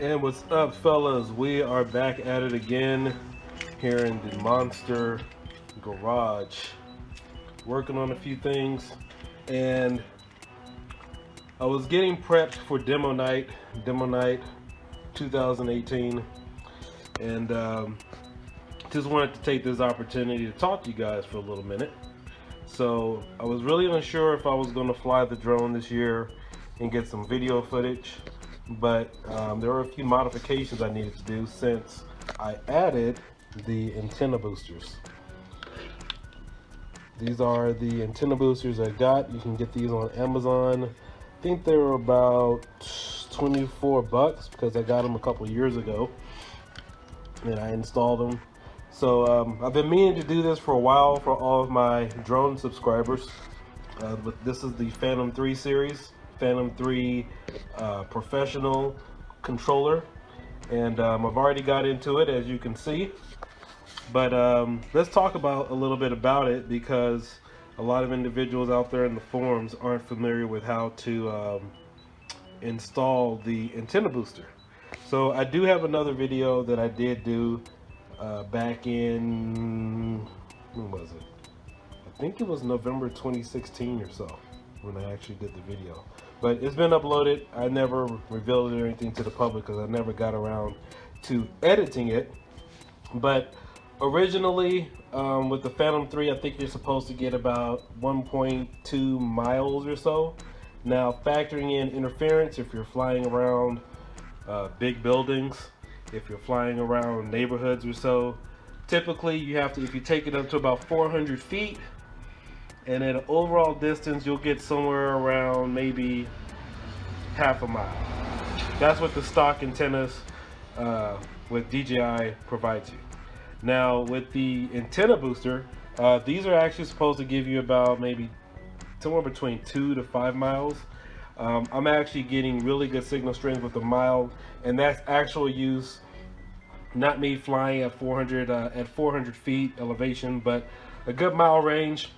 And what's up, fellas? We are back at it again here in the Monster Garage, working on a few things. And I was getting prepped for demo night 2018, and just wanted to take this opportunity to talk to you guys for a little minute. So I was really unsure if I was going to fly the drone this year and get some video footage, but there were a few modifications I needed to do since I added the antenna boosters. These are the antenna boosters I got. You can get these on Amazon. I think they were about 24 bucks because I got them a couple years ago and I installed them. So I've been meaning to do this for a while for all of my drone subscribers. But this is the Phantom 3 series, Phantom 3 professional controller, and I've already got into it, as you can see. But let's talk about a little bit about it, because a lot of individuals out there in the forums aren't familiar with how to install the antenna booster. So I do have another video that I did do back in, when was it? I think it was November 2016 or so when I actually did the video. But it's been uploaded. I never revealed it or anything to the public because I never got around to editing it. But originally, with the Phantom 3, I think you're supposed to get about 1.2 miles or so. Now, factoring in interference, if you're flying around big buildings, if you're flying around neighborhoods or so, typically you have to, if you take it up to about 400 feet, and at an overall distance, you'll get somewhere around maybe half a mile. That's what the stock antennas with DJI provides you. Now, with the antenna booster, these are actually supposed to give you about maybe somewhere between 2 to 5 miles. I'm actually getting really good signal strength with the mile, and that's actual use, not me flying at 400 feet elevation, but a good mile range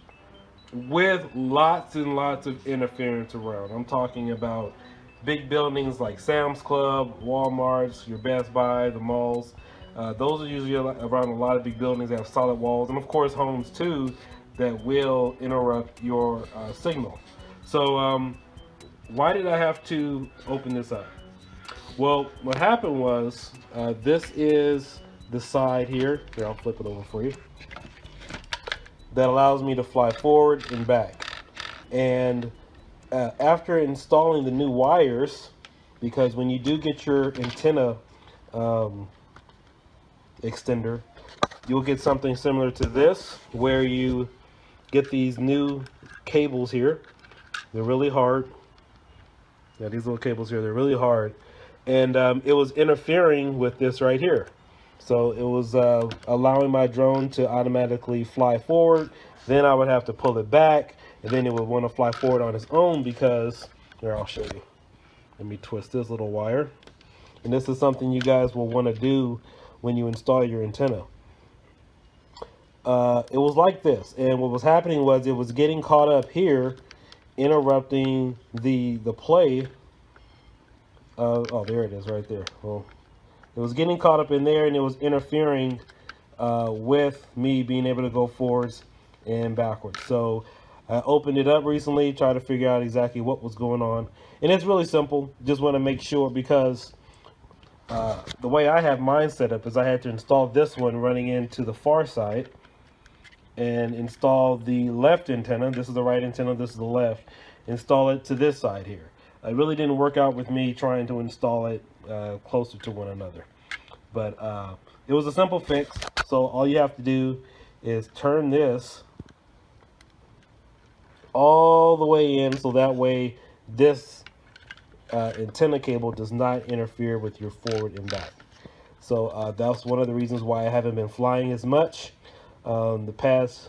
with lots and lots of interference around. I'm talking about big buildings like Sam's Club, Walmart's, your Best Buy, the malls. Those are usually around a lot of big buildings that have solid walls, and of course homes too that will interrupt your signal. So why did I have to open this up? Well, what happened was, this is the side here. Here, I'll flip it over for you. That allows me to fly forward and back. And after installing the new wires, because when you do get your antenna extender, you'll get something similar to this, where you get these new cables here. They're really hard. Yeah, these little cables here, they're really hard. And it was interfering with this right here. So it was allowing my drone to automatically fly forward. Then I would have to pull it back, and then it would want to fly forward on its own because, here, I'll show you. Let me twist this little wire. And this is something you guys will want to do when you install your antenna. It was like this, and what was happening was it was getting caught up here, interrupting the play. Oh, there it is right there. Well, it was getting caught up in there, and it was interfering with me being able to go forwards and backwards. So I opened it up recently, tried to figure out exactly what was going on. And it's really simple. Just want to make sure, because the way I have mine set up is I had to install this one running into the far side and install the left antenna. This is the right antenna, this is the left. Install it to this side here. It really didn't work out with me trying to install it closer to one another. But it was a simple fix. So all you have to do is turn this all the way in, so that way this antenna cable does not interfere with your forward and back. So that's one of the reasons why I haven't been flying as much the past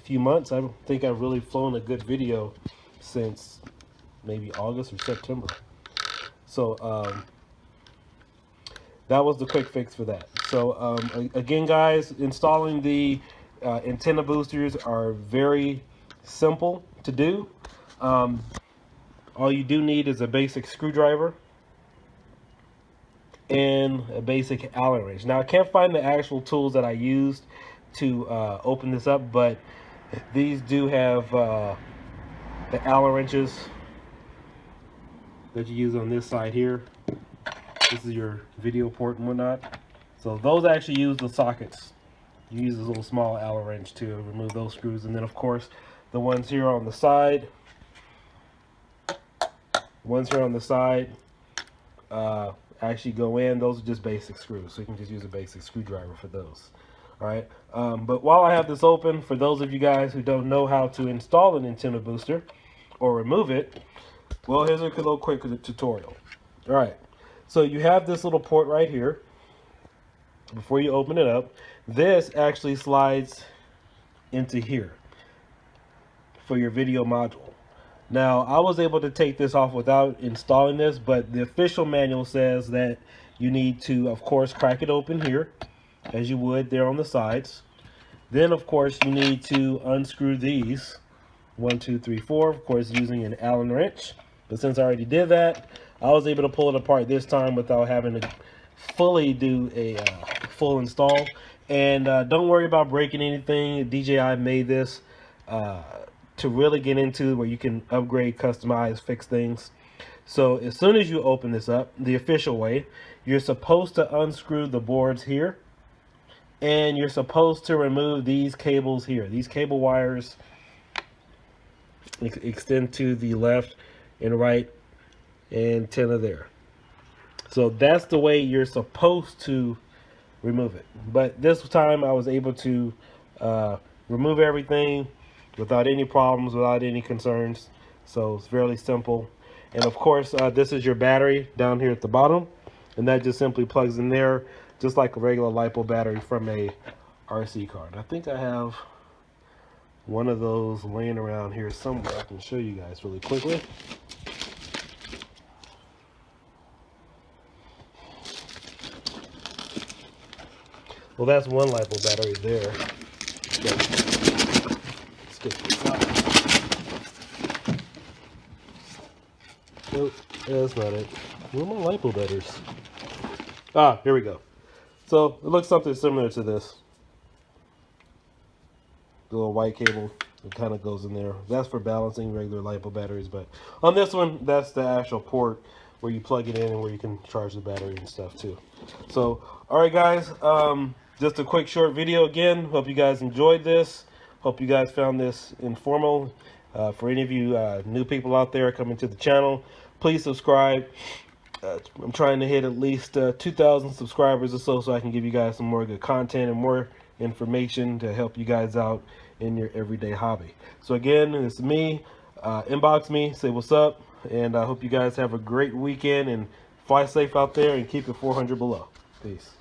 few months. I don't think I've really flown a good video since maybe August or September. So that was the quick fix for that. So again, guys, installing the antenna boosters are very simple to do. All you do need is a basic screwdriver and a basic Allen wrench. Now I can't find the actual tools that I used to open this up, but these do have the Allen wrenches that you use on this side here. This is your video port and whatnot. So those actually use the sockets. You use this little small Allen wrench to remove those screws, and then of course the ones here on the side. Actually go in. Those are just basic screws, so you can just use a basic screwdriver for those. All right. But while I have this open, for those of you guys who don't know how to install a Nintendo booster or remove it, well, here's a little quick tutorial. All right. So you have this little port right here. Before you open it up, this actually slides into here for your video module. Now, I was able to take this off without installing this, but the official manual says that you need to, of course, crack it open here, as you would there on the sides. Then, of course, you need to unscrew these, 1, 2, 3, 4, of course, using an Allen wrench. But since I already did that, I was able to pull it apart this time without having to fully do a full install. And don't worry about breaking anything. DJI made this to really get into where you can upgrade, customize, fix things. So as soon as you open this up the official way, you're supposed to unscrew the boards here, and you're supposed to remove these cables here. These cable wires extend to the left and right antenna there. So that's the way you're supposed to remove it. But this time I was able to remove everything without any problems, without any concerns. So it's fairly simple. And of course, this is your battery down here at the bottom, and that just simply plugs in there, just like a regular LiPo battery from a RC car. And I think I have one of those laying around here somewhere. I can show you guys really quickly. Well, that's one LiPo battery there. Let's get this out. Nope, that's not it. Where are my LiPo batteries? Ah, here we go. So it looks something similar to this. The little white cable, it kind of goes in there. That's for balancing regular LiPo batteries, but on this one, that's the actual port where you plug it in and where you can charge the battery and stuff too. So, all right, guys. Just a quick short video again. Hope you guys enjoyed this. Hope you guys found this informative. For any of you new people out there coming to the channel, please subscribe. I'm trying to hit at least 2,000 subscribers or so I can give you guys some more good content and more information to help you guys out in your everyday hobby. So again, it's me. Inbox me, say what's up, and I hope you guys have a great weekend and fly safe out there and keep it 400 below. Peace.